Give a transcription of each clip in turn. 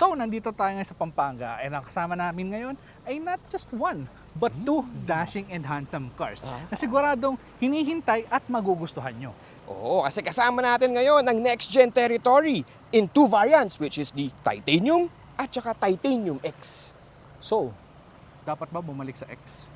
So, nandito tayo ngayon sa Pampanga and ang kasama namin ngayon ay not just one, but two dashing and handsome cars na siguradong hinihintay at magugustuhan nyo. Oo, kasi kasama natin ngayon ang Next Gen Territory in two variants, which is the Titanium at saka Titanium X. So, dapat ba bumalik sa X?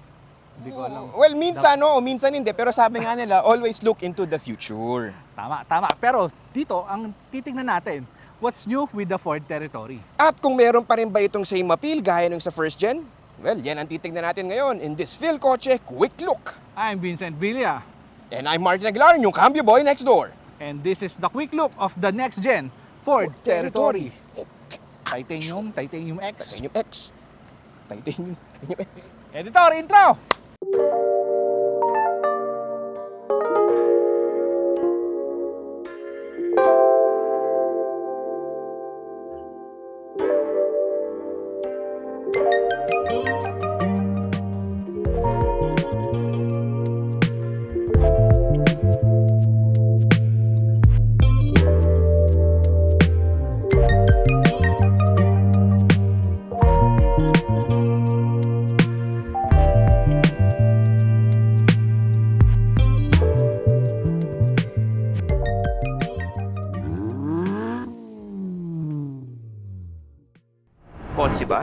Hindi ko alam. Well, minsan oo, minsan hindi. Pero sabi nga nila, always look into the future. Tama. Pero dito, ang titignan natin, what's new with the Ford Territory? At kung meron pa rin ba itong same appeal gaya nung sa first gen? Well, yan ang titignan natin ngayon in this Phil Kotse Quick Look. I'm Vincent Villa, And I'm Martin Aguilar, yung cambio boy next door. and this is the quick look of the next gen Ford Territory. Titanium X. Titanium X. Titanium X. Editor, intro! Kotse ba?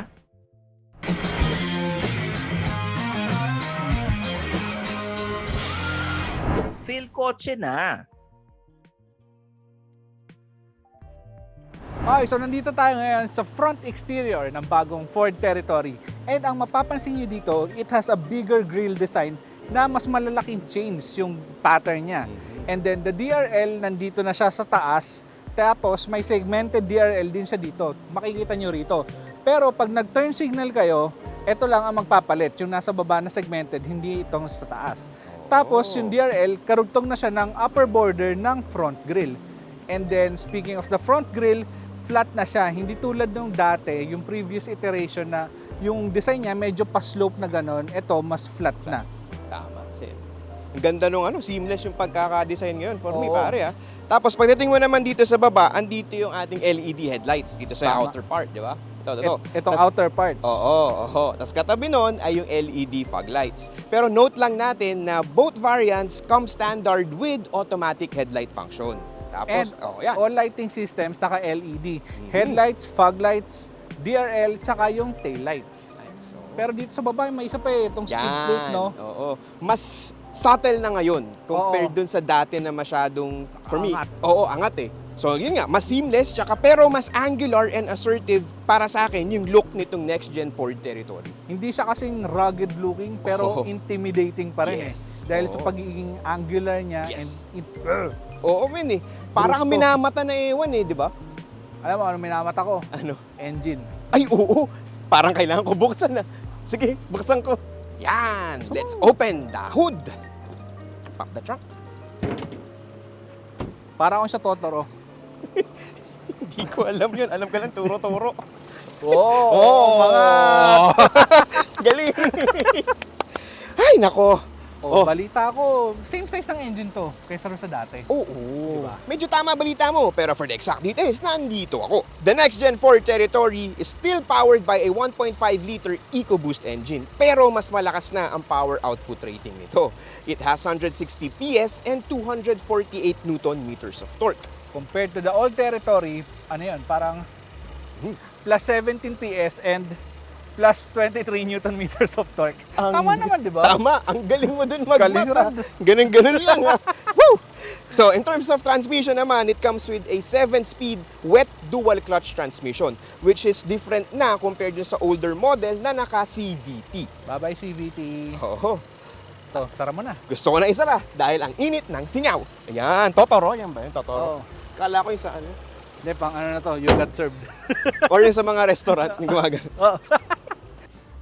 Feel kotse na. Okay, so nandito tayo ngayon sa front exterior ng bagong Ford Territory. And ang mapapansin nyo dito, it has a bigger grille design na mas malalaking change yung pattern niya. And then the DRL, nandito na siya sa taas. Tapos may segmented DRL din siya dito. Makikita nyo rito. Pero pag nag-turn signal kayo, ito lang ang magpapalit. Yung nasa baba na segmented, hindi itong sa taas. Tapos yung DRL, karugtong na siya ng upper border ng front grille. And then speaking of the front grille, flat na siya. Hindi tulad nung dati, yung previous iteration na yung design niya medyo pa-slope na ganon. Ito, mas flat na. Tama. Kasi ang ganda nung seamless yung pagkaka-design ngayon for me, Oo. pare. Tapos pagdating mo naman dito sa baba, andito yung ating LED headlights dito sa Tama. outer part, di ba? Ito. Itong Tas- outer parts. Oo. Tapos katabi nun ay yung LED fog lights. Pero note lang natin na both variants come standard with automatic headlight function. And Tapos, yan. all lighting systems naka-LED. Headlights, fog lights, DRL, tsaka yung tail lights. So, Pero dito sa baba, may isa pa itong speed plate, no? Oo. Mas subtle na ngayon compared dun sa dati na masyadong, for me, Angat. angat eh. So yun nga, mas seamless, tsaka pero mas angular and assertive para sa akin yung look nitong next gen Ford Territory. Hindi siya kasing rugged looking, pero Oo. intimidating pa rin Yes. Dahil sa Oo. pagiging angular niya Yes. and Oo, men eh. Para kang Gusto. minamata na ewan eh, di ba? alam mo, ano minamata ko? Ano? Engine. Ay, oo. Parang kailangan ko buksan na. Sige, buksan ko. Yan. Let's open the hood. Pop the trunk. Para akong siya Totoro. Hindi ko alam yun. Alam ka lang, turo-turo. Mga... Galing. Ay, nako. Oh. Balita ko, same size ng engine to kaysa rin sa dati. Oo. Diba? Medyo tama balita mo, pero for the exact details, nandito ako. The next gen Ford Territory is still powered by a 1.5-liter EcoBoost engine, pero mas malakas na ang power output rating nito. It has 160 PS and 248 Newton meters of torque. Compared to the old Territory, ano yun, parang plus 17 PS and plus 23 Newton meters of torque. Tama naman, di ba? Tama, ang galing mo dun Galing magmata. rin. Ganun lang ha. Woo! So in terms of transmission naman, it comes with a 7-speed wet dual clutch transmission, which is different na compared dun sa older model na naka CVT. Bye-bye CVT. Oo. So, sara mo na. Gusto ko na isara dahil ang init ng singaw. Ayan, Totoro. Yan ba yun? Totoro. Oo. Kala ko yung sa ano. Hindi, pang ano na to, you got served. Or yung sa mga restaurant yung gumagano. Oh.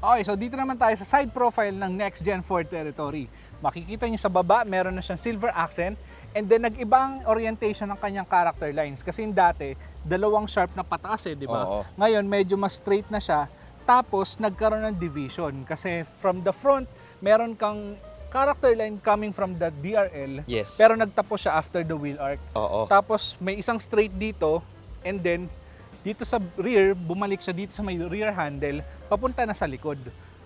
Okay, so dito naman tayo sa side profile ng next gen Ford Territory. Makikita nyo sa baba, meron na siyang silver accent. And then nag-iba ang orientation ng kanyang character lines. Kasi yung dati, dalawang sharp na pataas di ba? Oo. Ngayon, medyo mas straight na siya. Tapos, nagkaroon ng division. Kasi from the front, meron kang character line coming from the DRL. Yes. Pero nagtapos siya after the wheel arc. Oo. Tapos, may isang straight dito. And then, Dito sa rear, bumalik siya dito sa may rear handle, papunta na sa likod.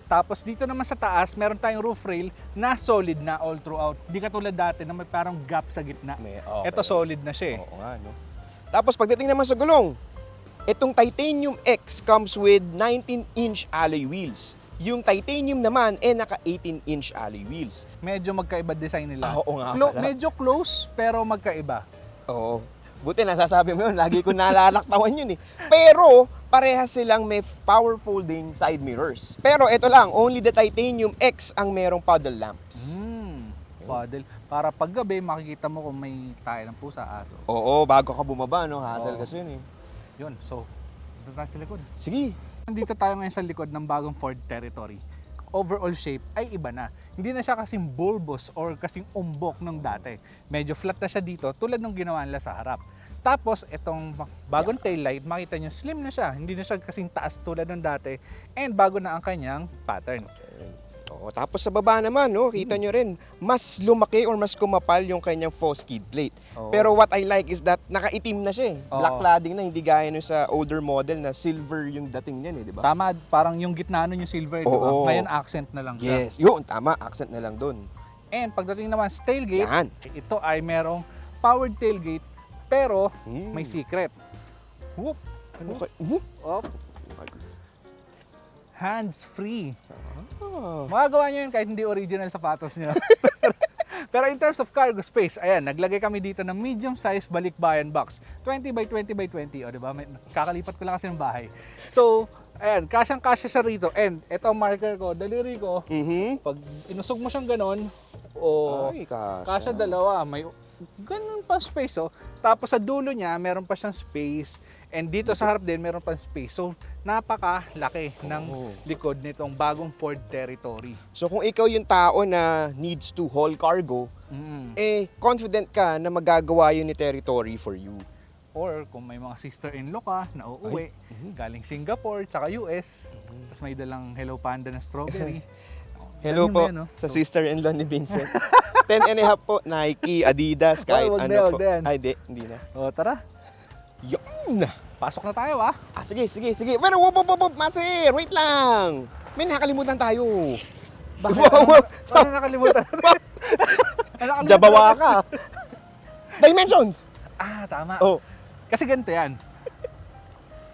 Tapos dito naman sa taas, meron tayong roof rail na solid na all throughout. Hindi katulad dati na may parang gap sa gitna. Okay. Ito solid na siya eh. Oo nga, no? Tapos pagdating naman sa gulong, itong Titanium X comes with 19-inch alloy wheels. Yung Titanium naman, naka 18-inch alloy wheels. Medyo magkaiba design nila. Oo nga pala. Medyo close, pero magkaiba. Oo. Buti nasasabi mo yun, lagi ko nalalaktawan yun eh. Pero, parehas silang may power folding side mirrors. Pero ito lang, only the Titanium X ang merong paddle lamps. Paddle. Para paggabi, makikita mo kung may tayo ng pusa, aso. Oo, bago ka bumaba, no? Hassle Oo. kasi yun eh. Yun, so, dito tayo sa likod. Sige. Nandito tayo ngayon sa likod ng bagong Ford Territory. Overall shape ay iba na. Hindi na siya kasing bulbous or kasing umbok nung dati. Medyo flat na siya dito tulad ng ginawa nila sa harap. Tapos itong bagong taillight, makita nyo slim na siya. Hindi na siya kasing taas tulad ng dati. And bago na ang kanyang pattern. Oo, tapos sa baba naman, no, kita nyo rin, mas lumaki or mas kumapal yung kanyang faux skid plate. Oo. Pero what I like is that nakaitim na siya eh. Oo. Black cladding na, hindi gaya no sa older model na silver yung dating niyan eh, di ba? Tama, parang yung gitna nun yung silver, di ba? Oo. Ngayon accent na lang siya. Yes, yun, tama, accent na lang dun. And pagdating naman sa tailgate, Yan. ito ay merong powered tailgate pero may secret. Whoop! Ano ka? Op. Hands-free. Ah. Magagawa nyo yun kahit hindi original sapatos nyo. Pero in terms of cargo space, ayan, naglagay kami dito ng medium-size balikbayan box. 20 by 20 by 20. O, diba? Kakalipat ko lang kasi ng bahay. So, ayan, kasyang-kasya siya rito. And ito ang marker ko, daliri ko. Pag inusog mo siyang ganon, o Ay, kasya dalawa, may ganun pa space. Oh. Tapos sa dulo niya, meron pa siyang space. And dito sa harap din, meron pa space. So, napakalaki ng likod nitong bagong Ford Territory. So kung ikaw yung tao na needs to haul cargo, confident ka na magagawa yun ni Territory for you. Or kung may mga sister-in-law ka na uuwi, galing Singapore, tsaka US, tapos may dalang Hello Panda na strawberry. Hello Ganun po na yan, oh. sa sister-in-law ni Vincent. 10.5 po, Nike, Adidas, kahit wag ano na, po. wag na yan. Ay, hindi na. O, tara. Yun! Pasok na tayo, ah. Sige. Pero wop, Master, wait lang. May nakalimutan tayo. Bakit? Wow. Ano nakalimutan natin? Ano nakalimutan Jabawa natin? ka. Dimensions! Ah, tama. Oh. Kasi ganito yan.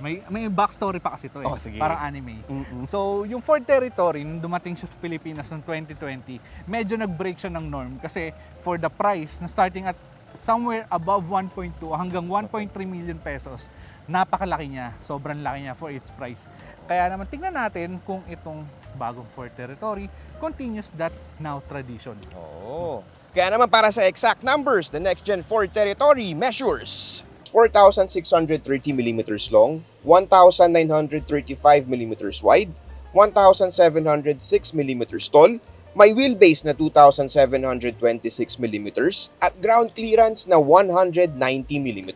May backstory pa kasi ito eh. Oh, sige. Parang anime. Mm-mm. So, yung Ford Territory, nung dumating siya sa Pilipinas noong 2020, medyo nag-break siya ng norm kasi for the price na starting at somewhere above 1.2 hanggang 1.3 million pesos, napakalaki niya. Sobrang laki niya for its price. Kaya naman tingnan natin kung itong bagong Ford Territory continues that now tradition. Oh. Kaya naman para sa exact numbers, the next gen Ford Territory measures 4,630 mm long, 1,935 mm wide, 1,706 mm tall, may wheelbase na 2,726 mm at ground clearance na 190 mm.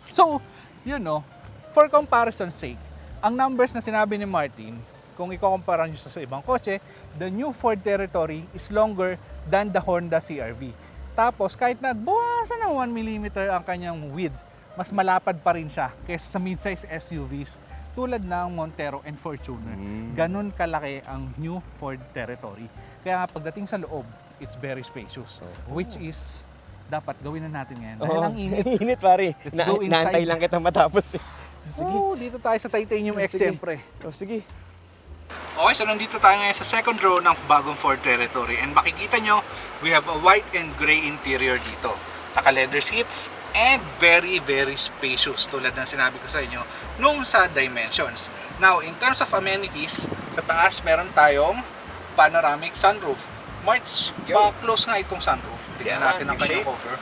So, yun no, for comparison's sake, ang numbers na sinabi ni Martin, kung ikukumpara nyo sa ibang kotse, the new Ford Territory is longer than the Honda CR-V. Tapos, kahit nagbawasan ng 1 mm ang kanyang width, mas malapad pa rin siya kaysa sa mid-size SUVs tulad ng Montero and Fortuner. Ganun kalaki ang new Ford Territory. Kaya nga pagdating sa loob, it's very spacious. Which is, dapat gawin na natin ngayon. Dahil ang init. Init pare. Let's go inside. Naantay lang kita matapos eh. Sige. Oh, dito tayo sa Titanium X, Sige. siyempre. Oh, sige. Okay, so nandito tayo ngayon sa second row ng bagong Ford Territory. And makikita nyo, we have a white and gray interior dito. Naka leather seats and very, very spacious tulad ng sinabi ko sa inyo nung sa dimensions. Now, in terms of amenities, sa taas meron tayong panoramic sunroof. March, pa-close nga itong sunroof. Tignan natin ang kanyang cover.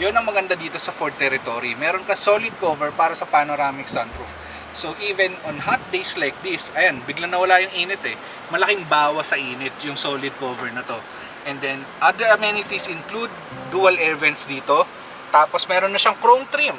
Yun ang maganda dito sa Ford Territory. Meron ka solid cover para sa panoramic sunroof. So even on hot days like this, ayan, biglang nawala yung init eh. Malaking bawas sa init yung solid cover na to. And then other amenities include dual air vents dito. Tapos meron na siyang chrome trim.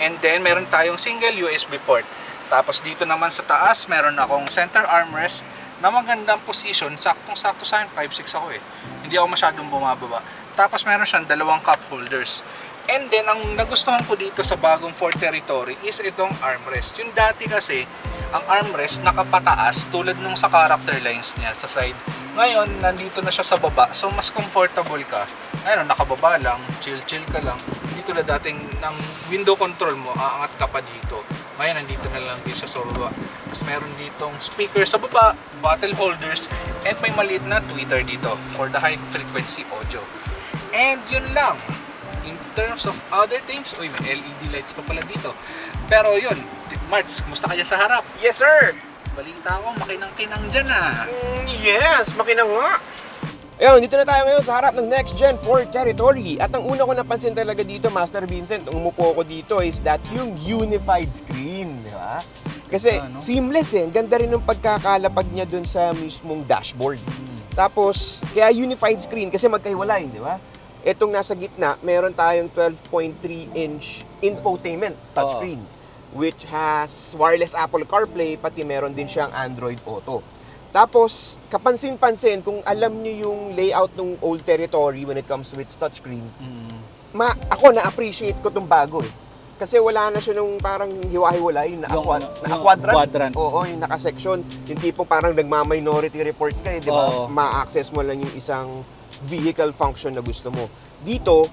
And then meron tayong single USB port. Tapos dito naman sa taas, meron akong center armrest na magandang position. Saktong-sakto sa akin, 5'6" ako eh. Hindi ako masyadong bumababa. Tapos meron siyang dalawang cup holders. And then, ang nagustuhan ko dito sa bagong Ford Territory is itong armrest. Yung dati kasi, ang armrest nakapataas tulad nung sa character lines niya sa side. Ngayon, nandito na siya sa baba. So, mas comfortable ka. Ayun, nakababa lang, chill-chill ka lang. Hindi tulad dating ng window control mo, aangat ka pa dito. Ngayon, nandito na lang din siya sa baba. Tapos meron ditong speaker sa baba, bottle holders, and may maliit na tweeter dito for the high frequency audio. And yun lang. In terms of other things, uy, may LED lights pa pala dito. Pero yun, Marts, kumusta kaya sa harap? Yes, sir! Balita ko, makinang-kinang dyan ah. Yes, makina nga! Ayun, dito na tayo ngayon sa harap ng Next Gen Ford Territory. At ang una ko napansin talaga dito, Master Vincent, nung umupo ko dito, is that yung unified screen, di ba? Kasi seamless eh. Ang ganda rin ng pagkakalapag niya dun sa mismong dashboard. Tapos, kaya unified screen kasi magkahiwalay, di ba? Itong nasa gitna, meron tayong 12.3-inch infotainment touchscreen, which has wireless Apple CarPlay, pati meron din siyang Android Auto. Tapos, kapansin-pansin, kung alam niyo yung layout ng old Territory when it comes to its touchscreen, ako na-appreciate ko itong bago eh. Kasi wala na siya nung parang hiwa-hiwalay, yung naka-quadrant. Oo, yung naka-section. Yung tipong parang nagma-minority report ka eh, di ba? Ma-access mo lang yung isang vehicle function na gusto mo. Dito,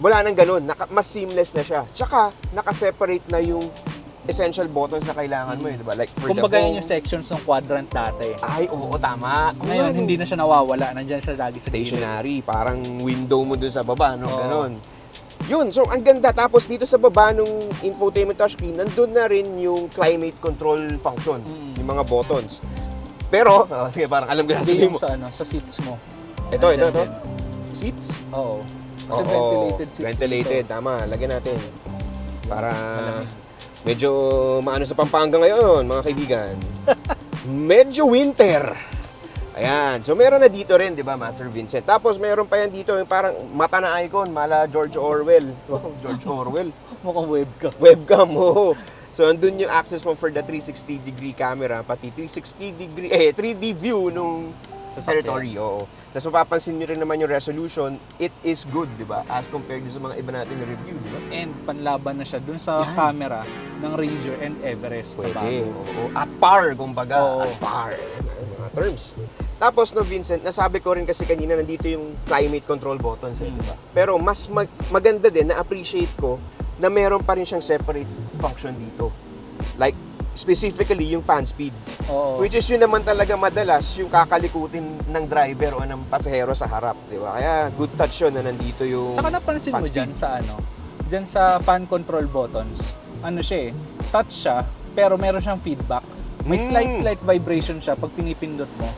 wala nang ganun. Mas seamless na siya. Tsaka, naka-separate na yung essential buttons na kailangan mo, di ba? Like for Kumbaga the yun yung sections ng quadrant dati. Ay, oo, tama. Ngayon, hindi na siya nawawala. Nandyan siya lagi sa gilid. Stationary, parang window mo dun sa baba, no? Ganon. Yun, so ang ganda. Tapos dito sa baba nung infotainment touchscreen, nandun na rin yung climate control function, yung mga buttons. Pero, sige, parang alam ko Hindi sasabihin yung mo. sa seats mo. Ito. Nandyan din. Seats? Oo. Kasi Oo, ventilated seats ventilated, dito. tama. Lagyan natin. Para Malamig. medyo maano sa Pampanga ngayon, mga kaibigan. Medyo winter. Ayan. So, meron na dito rin, di ba, Master Vincent? Tapos, meron pa yan dito, yung parang mata na icon, mala George Orwell. Oh, George Orwell. Mukhang webcam. Webcam, oh. So, andun yung access mo for the 360-degree camera, pati 3D view nung Territory, oo. Tapos mapapansin nyo rin naman yung resolution, it is good, di ba? As compared sa mga iba nating na review, di ba? And panlaban na siya dun sa camera ng Ranger and Everest. na Pwede, bago. oo. At par, kumbaga. Oo. At par. Ang mga terms. Tapos, no, Vincent, nasabi ko rin kasi kanina nandito yung climate control buttons, di ba? Pero mas maganda din, na-appreciate ko na meron pa rin siyang separate function dito. Like, specifically yung fan speed. Oo. Which is yun naman talaga madalas yung kakalikutin ng driver o ng pasahero sa harap, di ba? Kaya good touch yun na nandito yung Tsaka napansin fan mo dyan speed. sa dyan sa fan control buttons, siya eh, touch siya, pero meron siyang feedback. May slight vibration siya pag pinipindot mo.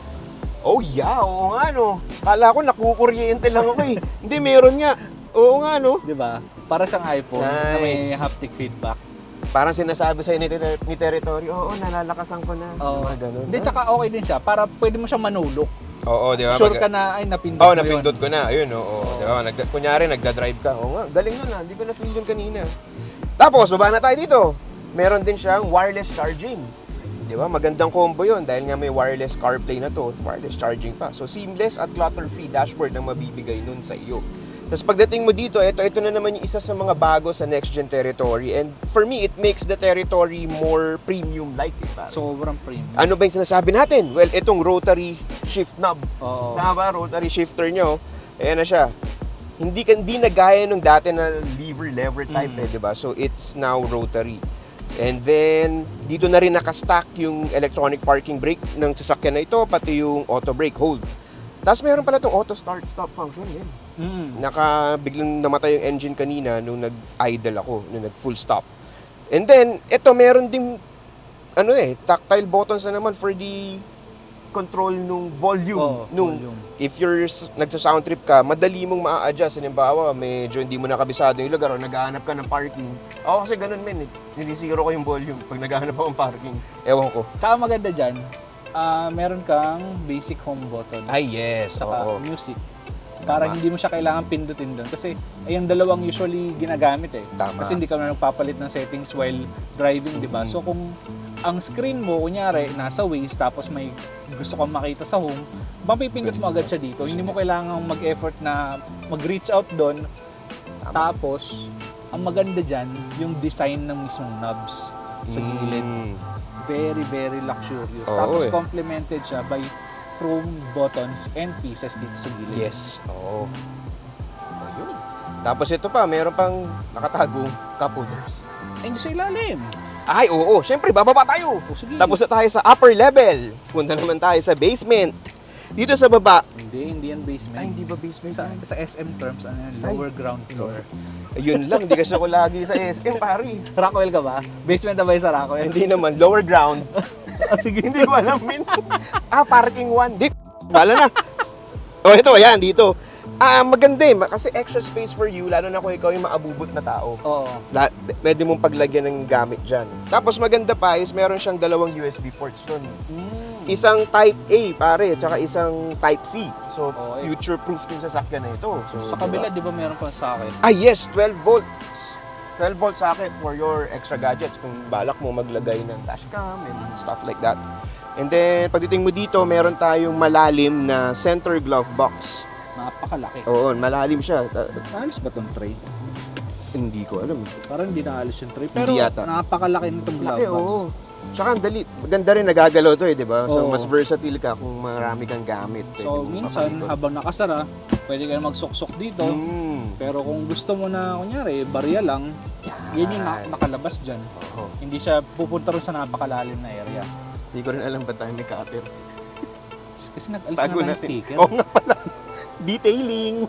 Oh yeah, oo nga no. Kala ko nakukuryente lang ako eh. Hindi, meron nga. Oo nga no. Di ba? Para siyang iPhone na may Nice. haptic feedback. Parang sinasabi sa'yo ni Territory, oo, nalalakasan ko na. Oo. Mga ganun. Hindi, tsaka okay din siya. Para pwede mo siyang manulok. Oo, di ba? Sure ka na, ay, napindot Oo, mo napindot yun. ko na. Ayun, oo. Di ba? Kunyari, nagda-drive ka. Oo nga, galing nun ah. Hindi ko na-feel yun kanina. Tapos, baba na tayo dito. Meron din siyang wireless charging. Di ba? Magandang combo yun dahil nga may wireless CarPlay na to, wireless charging pa. So, seamless at clutter-free dashboard ang mabibigay nun sa iyo. Tapos pagdating mo dito, ito na naman yung isa sa mga bago sa Next Gen Territory. And for me, it makes the Territory more premium-like. Sobrang premium. Ano ba yung sinasabi natin? Well, itong rotary shift knob. Oo. Tama ba? Rotary shifter nyo. Ayan na siya. Hindi na gaya nung dati na lever type di ba? So it's now rotary. And then, dito na rin nakastack yung electronic parking brake ng sasakyan na ito, pati yung auto brake hold. Tapos meron pala itong auto start-stop function. Yan. Biglang namatay yung engine kanina nung nag-idle ako, nung nag-full stop. And then, ito meron ding tactile buttons na naman for the control nung volume. Volume. If you're nagsa-sound trip ka, madali mong ma-adjust. Halimbawa, medyo hindi mo nakabisado yung lugar o naghahanap ka ng parking. Ako kasi ganun nilisiro ko yung volume pag naghahanap ako ng parking. Ewan ko. Tsaka maganda dyan, meron kang basic home button. Ay, yes. Tsaka music. Para hindi mo siya kailangan pindutin doon. Kasi ay yung dalawang usually ginagamit eh. Tama. Kasi hindi ka na nagpapalit ng settings while driving, di ba? So kung ang screen mo, kunyari, nasa Waze, tapos may gusto kang makita sa home, mapipindot mo agad siya dito. Hindi mo kailangan mag-effort na mag-reach out doon Tapos, ang maganda dyan, yung design ng mismong knobs sa gilid. Very, very luxurious. Oo, Tapos eh. complemented siya by chrome buttons and pieces dito sa gilid. Yes. Oo. Ayun. Tapos ito pa, meron pang nakatagong cup holders. Ay, sa ilalim. Ay, oo. Siyempre, bababa tayo. O, sige. Tapos na tayo sa upper level. Punta naman tayo sa basement. Dito sa baba. Hindi yan basement. Ay, hindi ba basement? Sa SM terms, ano yan, lower ground floor. Ayun lang, hindi kasi ako lagi sa SM, pare. Rockwell ka ba? Basement na ba yung sa Rockwell? Hindi naman, lower ground. Sige. Hindi ko alam, min. Parking 1. Di, bala na. Oh, ito, ayan, dito. Maganda eh, kasi extra space for you, lalo na kung ikaw yung maabubot na tao. Oo. Pwede mong paglagyan ng gamit dyan. Tapos maganda pa is meron siyang dalawang USB ports nun. Isang Type A, pare, at saka isang Type C. So, Oo, eh. future-proof yung sasakyan na ito. So, Sa kabila, di ba meron pang socket? yes, 12 volts. 12 volt socket for your extra gadgets kung balak mo maglagay ng dashcam and stuff like that. And then, pagdating mo dito, meron tayong malalim na center glove box. Napakalaki. Oo, malalim siya. Naalis ba tong tray? Hindi ko alam. Parang hindi naalis yung tray. Pero Hindi yata. napakalaki nitong glove Laki, box. oo. Tsaka ang dali. Maganda rin nagagalaw to eh, di ba? So, Oo. mas versatile ka kung marami kang gamit. Pwede So, mo minsan, mapakita. habang nakasara, pwede ka na magsuksok dito. Mm. Pero kung gusto mo na, kunyari, barya lang, yun yung nakalabas dyan. Oo. Hindi siya pupunta rin sa napakalalim na area. Hindi ko rin alam ba tayo may cutter. Kasi nag-alis Tago nga ng natin. sticker. Oo nga pala. Detailing.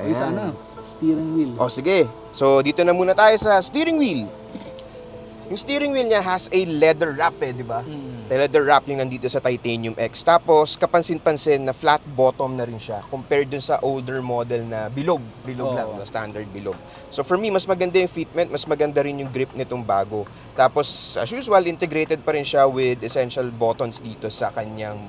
Ay, sana, steering wheel. O sige, so dito na muna tayo sa steering wheel. Yung steering wheel niya has a leather wrap eh, di ba? Leather wrap yung nandito sa Titanium X. Tapos, kapansin-pansin na flat bottom na rin siya compared dun sa older model na bilog. Bilog Oo. lang, na standard bilog. So for me, mas maganda yung fitment, mas maganda rin yung grip nitong bago. Tapos, as usual, integrated pa rin siya with essential buttons dito sa kanyang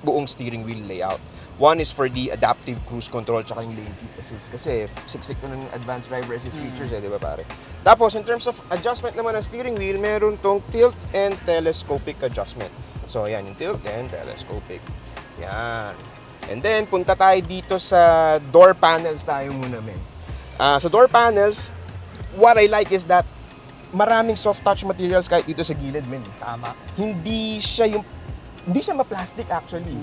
buong steering wheel layout. One is for the adaptive cruise control tsaka yung lane keep assist. Kasi siksik ko ng advanced driver assist features eh, di ba pare? Tapos, in terms of adjustment naman ng steering wheel, meron tong tilt and telescopic adjustment. So, yan, yung tilt and telescopic. Yan. And then, punta tayo dito sa door panels tayo muna, men. Sa door panels, what I like is that maraming soft touch materials kahit dito sa gilid, men. Tama. Hindi siya ma-plastic actually.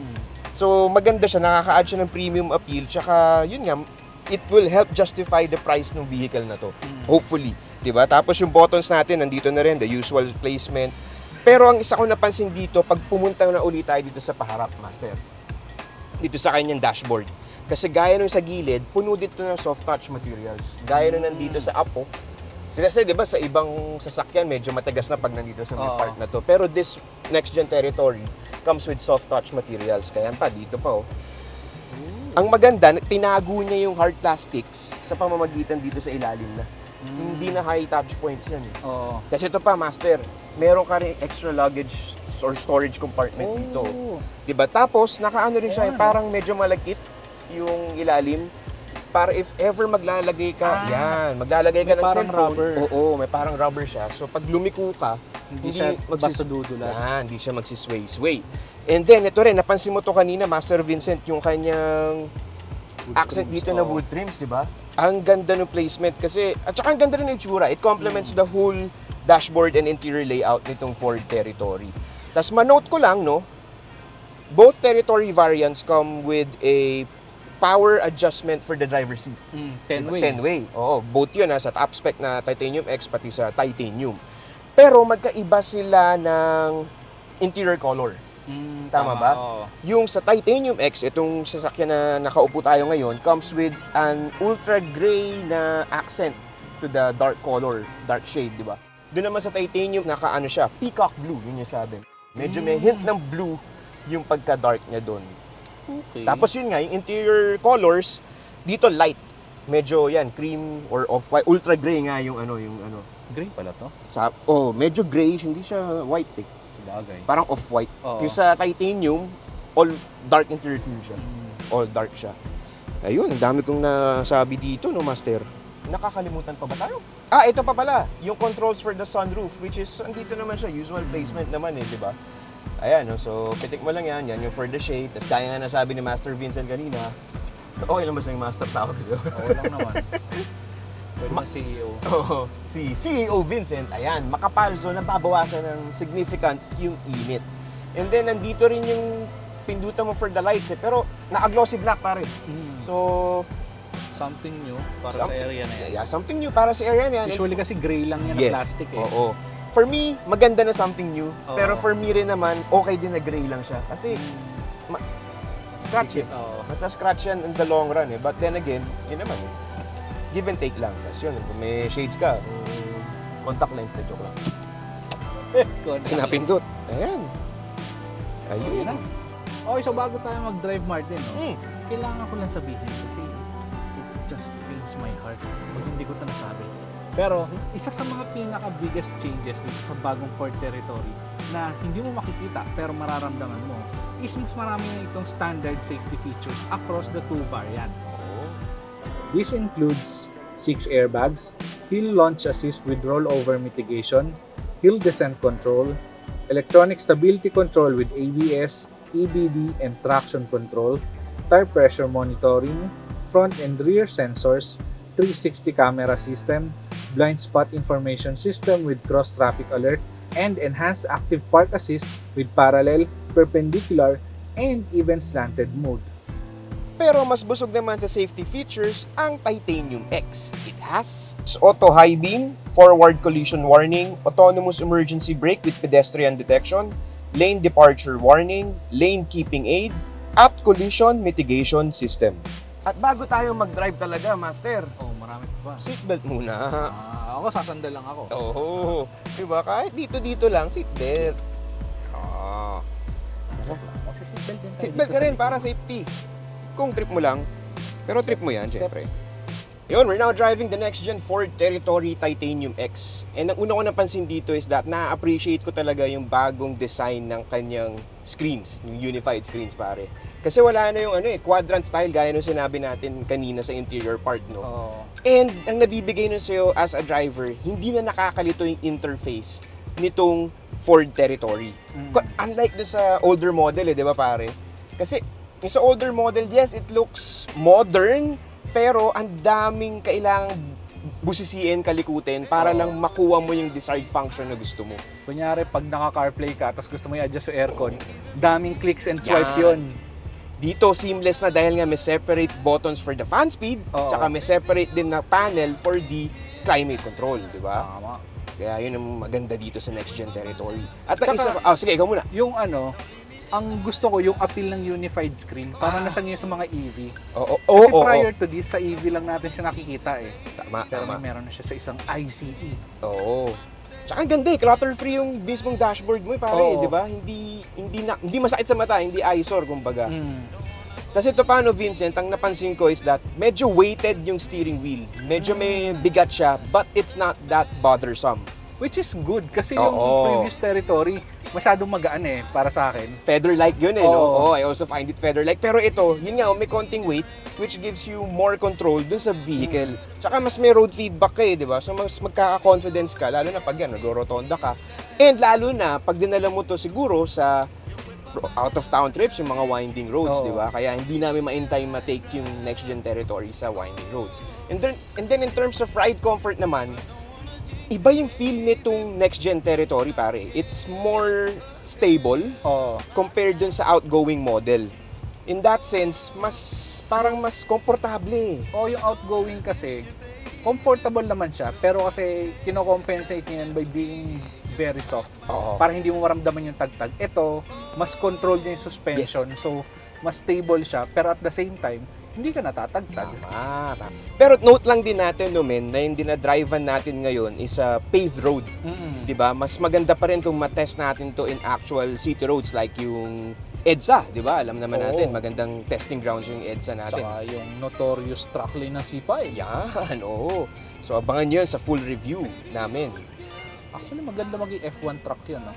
So, maganda siya, nakaka-add siya ng premium appeal, tsaka, yun nga, it will help justify the price ng vehicle na to. Hopefully, di ba? Tapos yung buttons natin, nandito na rin, the usual placement. Pero ang isa ko napansin dito, pag pumunta na ulit tayo dito sa paharap, Master, dito sa kanyang dashboard. Kasi gaya nung sa gilid, puno dito ng soft touch materials. Gaya nung nandito sa Apo. Kasi di ba sa ibang sasakyan, medyo matagas na pag nandito sa may Oo. part na to. Pero this next-gen Territory comes with soft touch materials. Kaya pa, dito pa oh. Ang maganda, tinago niya yung hard plastics sa pamamagitan dito sa ilalim na. Hindi na high touch points yan eh. Oo. Kasi ito pa, Master, meron ka rin extra luggage or storage compartment dito. Diba? Tapos, nakaano rin siya, parang medyo malakit yung ilalim. Para if ever maglalagay ka, yan, maglalagay ka May ng parang cellphone. rubber. Oo, may parang rubber siya. So, pag lumiko ka, Hindi siya basta dudulas. Yan, hindi siya magsisway-sway. And then, ito rin, napansin mo to kanina, Master Vincent, yung kanyang accent trims, dito na oo. wood trims, di ba? Ang ganda ng placement kasi, at saka ang ganda rin ng itsura. It complements the whole dashboard and interior layout nitong Ford Territory. Tapos manote ko lang, no, both Territory variants come with a power adjustment for the driver's seat. 10-way. 10-way. Oo, both yun sa top spec na Titanium X pati sa Titanium. Pero magkaiba sila ng interior color. Tama ba? Oo. Yung sa Titanium X, itong sasakyan na nakaupo tayo ngayon, comes with an ultra gray na accent to the dark color, dark shade, di ba? Doon naman sa Titanium, nakaano siya, peacock blue, yun yung sabi. Medyo may hint ng blue yung pagka-dark niya doon. Okay. Tapos yun nga, yung interior colors, dito light. Medyo yan, cream or off-white. Ultra gray nga yung ano. Gray pala to. Medyo grayish, hindi siya white eh. Bagay. Parang off-white. Oo. Yung sa Titanium, all dark interior theme siya. All dark siya. Ayun, ang dami kong nasabi dito, no, Master? Nakakalimutan pa ba tayo? Ito pa pala, yung controls for the sunroof, which is, andito naman siya, usual placement naman eh, di ba? Ayan, no, so pitik mo lang yan yung for the shade. Tapos kaya nga nasabi ni Master Vincent kanina, okay lang ba sa yung Master tawag sa'yo? Oo lang naman. ng CEO. Oo, si CEO Vincent, ayan, makapal, so nababawasan ng significant yung init. And then, nandito rin yung pindutan mo for the lights pero naka-glossy black pare. So, Something new para sa area na yan. yeah, something new para sa area na yan. Usually kasi gray lang yan Yes, na plastic eh. oo. For me, maganda na something new. Oo. Pero for me rin naman, okay din na gray lang siya. Kasi, scratch eh. Oo. Basta scratch yan in the long run eh. But then again, yun naman eh. Give and take lang. Tapos yun, kung may shades ka, contact lens na joke lang. Pinapindot. Ayan. Ayun na. Ayun. Okay, so bago tayo mag-drive Martin, no? Hmm. Kailangan ko lang sabihin kasi it just pains my heart pag hindi ko ito nasabi. Pero isa sa mga pinaka-biggest changes dito sa bagong Ford Territory na hindi mo makikita pero mararamdaman mo is mas marami na itong standard safety features across the two variants. This includes 6 airbags, hill launch assist with rollover mitigation, hill descent control, electronic stability control with ABS, EBD, and traction control, tire pressure monitoring, front and rear sensors, 360 camera system, blind spot information system with cross traffic alert, and enhanced active park assist with parallel, perpendicular, and even slanted mode. Pero mas busog naman sa safety features ang Titanium X. It has auto high beam, forward collision warning, autonomous emergency brake with pedestrian detection, lane departure warning, lane keeping aid, at collision mitigation system. At bago tayo mag-drive talaga, Master, Oh, marami pa ba? seatbelt muna. Ako sasandal lang ako. Oo. Diba? Kahit dito lang, seatbelt. Magsi-seatbelt din tayo Seatbelt dito ka sa rin likod. para safety. Kung trip mo lang, pero trip mo yan, syempre. Yun, we're now driving the next-gen Ford Territory Titanium X. And ang una ko napansin dito is that na-appreciate ko talaga yung bagong design ng kanyang screens, yung unified screens pare. Kasi wala na yung quadrant style gaya nung sinabi natin kanina sa interior part, no? Oo. And ang nabibigay nun sa'yo as a driver, hindi na nakakalito yung interface nitong Ford Territory. Unlike dun sa older model di ba pare? Kasi yung sa older model, yes, it looks modern, pero ang daming kailangang busisiin, kalikutin para lang makuha mo yung desired function na gusto mo. Kunyari, pag naka-CarPlay ka, tapos gusto mo i-adjust yung aircon, daming clicks and swipe Yan. yun. Dito, seamless na dahil nga may separate buttons for the fan speed, Oo. tsaka may separate din na panel for the climate control, di ba? Tama. Kaya yun ang maganda dito sa next gen territory. At ang Tsaka- isa, sige, ikaw muna. Yung ang gusto ko, yung appeal ng unified screen, parang nasa niyo sa mga EV. Kasi prior to this, sa EV lang natin siya nakikita eh. Tama, Pero tama. meron na siya sa isang ICE. Oo. Tsaka ang ganda clutter-free yung mismong dashboard mo pare, Oo. di ba? Hindi masakit sa mata, hindi eyesore kumbaga. Mm. Kasi ito paano, Vincent, ang napansin ko is that medyo weighted yung steering wheel. Medyo may bigat siya, but it's not that bothersome. Which is good kasi Oo. yung previous Territory, masyadong magaan eh, para sa akin. Feather-like yun no? Oo. I also find it feather-like. Pero ito, yun nga, may konting weight, which gives you more control dun sa vehicle. Tsaka mas may road feedback ka di ba? So mas magkaka-confidence ka, lalo na pag yan, nag-rotonda ka. And lalo na, pag dinala mo to siguro sa out-of-town trips, yung mga winding roads, Oo. di ba? Kaya hindi namin ma-in-time ma-take yung next-gen territory sa winding roads. And then in terms of ride comfort naman, iba yung feel nitong next-gen territory, pare. It's more stable Oo. compared dun sa outgoing model. In that sense, parang mas komportable. O yung outgoing kasi, comfortable naman siya, pero kasi kino-compensate niya yan by being very soft. Oo. Para hindi mo maramdaman yung tagtag. Ito, mas control niya yung suspension. So, mas stable siya, pero at the same time, hindi ka natatagtag. Tama. Pero note lang din natin, no, men, na yung dinadrivean natin ngayon is a paved road. Mm-mm. 'Di ba? Mas maganda pa rin kung matest natin to in actual city roads like yung EDSA, 'di ba? Alam naman natin, Oo. magandang testing grounds yung EDSA natin. Tsaka yung notorious truck lane ng C5. Yan, oo. So abangan nyo yun sa full review namin. Actually, maganda maging F1 truck yun, no?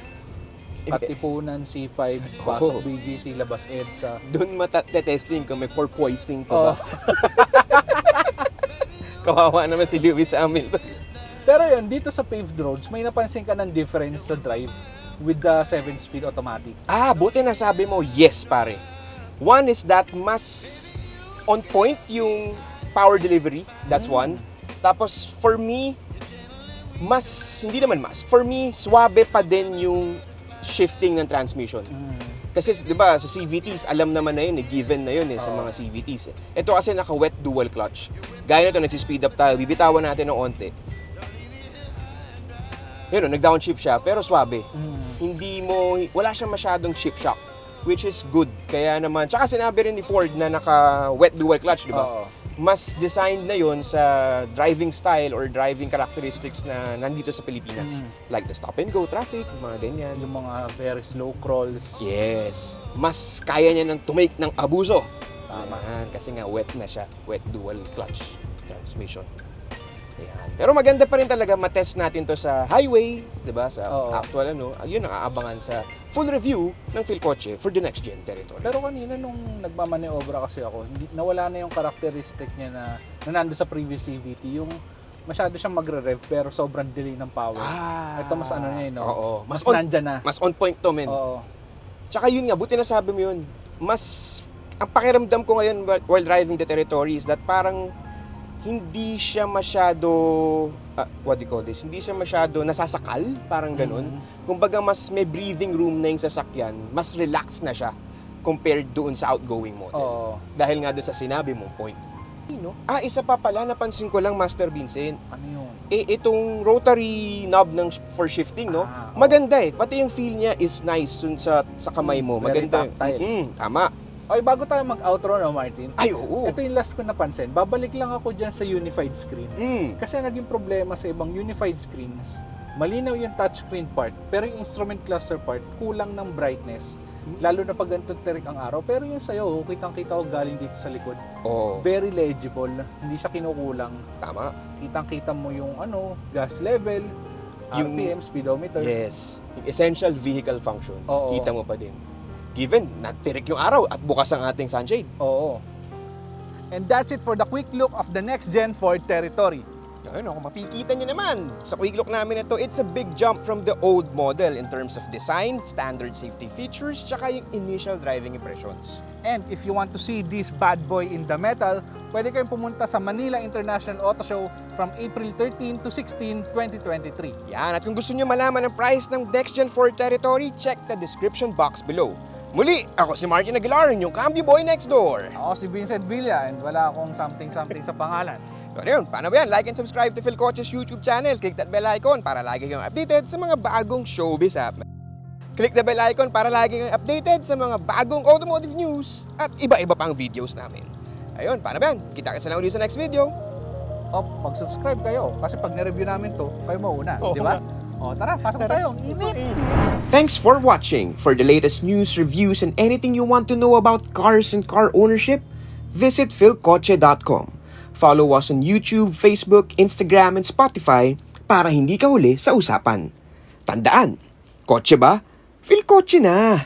Eh, Katipunan, C5, Pasok BGC, Labas EDSA. Doon matatesting kung may porpoising Oh. pa ba. Kawawa naman si Lewis Hamilton. Pero yun, dito sa paved roads, may napansin ka ng difference sa drive with the 7-speed automatic. Buti na sabi mo, yes pare. One is that mas on point yung power delivery, that's one. Tapos, for me, for me, swabe pa din yung shifting ng transmission. Kasi, di ba, sa CVTs, alam naman na yun, given na yun sa mga CVTs. Ito kasi naka-wet dual clutch. Gaya nito, nag-speed up tayo, bibitawan natin ng onte. Yun, nag-downshift siya, pero swabe. Wala siyang masyadong shift shock, which is good. Kaya naman, tsaka sinabi rin ni Ford na naka-wet dual clutch, di ba? Oo. Mas designed na yon sa driving style or driving characteristics na nandito sa Pilipinas. Like the stop and go traffic, mga ganyan. Yung mga very slow crawls. Yes. Mas kaya niya nang tumake ng abuso. Tama. Kasi nga wet na siya. Wet dual clutch transmission. Ayan. Pero maganda pa rin talaga matest natin to sa highway, 'di ba? Sa Oo. actual yun ang aabangan sa full review ng Philcoche for the next gen territory. Pero kanina nung nagmamaneobra kasi ako, nawala na yung characteristic niya na nando sa previous CVT, yung masyado siyang magre-rev pero sobrang delay ng power. Ito mas ano niya, no? Oo. Mas nandyan na. Mas on point to, men. Oo. Tsaka yun nga, buti na sabi mo yun. Ang pakiramdam ko ngayon while driving the territory is that parang hindi siya masyado, what do you call this? Hindi siya masyado nasasakal, parang ganun. Kumbaga mas may breathing room na yung sasakyan, mas relaxed na siya compared doon sa outgoing model. Oo. Dahil nga doon sa sinabi mong point. Isa pa pala, napansin ko lang, Master Vincent. Ano yun? Itong rotary knob for shifting, no? Oo. Maganda Pati yung feel niya is nice dun sa kamay mo. Very Maganda. tactile. Tama. Okay, bago tayo mag-outro, no, Martin? Ay, oo. Ito yung last ko napansin. Babalik lang ako dyan sa unified screen. Kasi naging problema sa ibang unified screens, malinaw yung touchscreen part, pero yung instrument cluster part, kulang ng brightness. Lalo na pag ganito terik ang araw. Pero yung sa'yo, kitang-kita ko galing dito sa likod. Oo. Very legible. Hindi siya kinukulang. Tama. Kitang-kita mo yung gas level, Yung- RPM, speedometer. Yes. Yung essential vehicle functions. Oo. Kita mo pa din. Given, natirik yung araw at bukas ang ating sunshade. Oo. And that's it for the quick look of the next gen Ford Territory. Kung makikita nyo naman, sa quick look namin ito, it's a big jump from the old model in terms of design, standard safety features, tsaka yung initial driving impressions. And if you want to see this bad boy in the metal, pwede kayong pumunta sa Manila International Auto Show from April 13 to 16, 2023. Yan, at kung gusto nyo malaman ang price ng Next Gen Ford Territory, check the description box below. Muli, ako si Martin Aguilar, yung Cambio Boy Next Door. Ako si Vincent Villa and wala akong something sa pangalan. So ano yun, paano ba yan? Like and subscribe to Philcoche's YouTube channel. Click that bell icon para lagi kang updated sa mga bagong showbiz app. Click the bell icon para lagi kang updated sa mga bagong automotive news at iba-iba pang videos namin. Ayun, paano ba yan? Kita-kita na ulit sa next video. O, mag-subscribe kayo kasi pag na-review namin to, kayo mauna, Oo di ba? nga. O, tara, pasok tayo. Init! Thanks for watching. For the latest news, reviews, and anything you want to know about cars and car ownership, visit philcoche.com. Follow us on YouTube, Facebook, Instagram, and Spotify para hindi ka huli sa usapan. Tandaan, kotse ba? Philcoche na!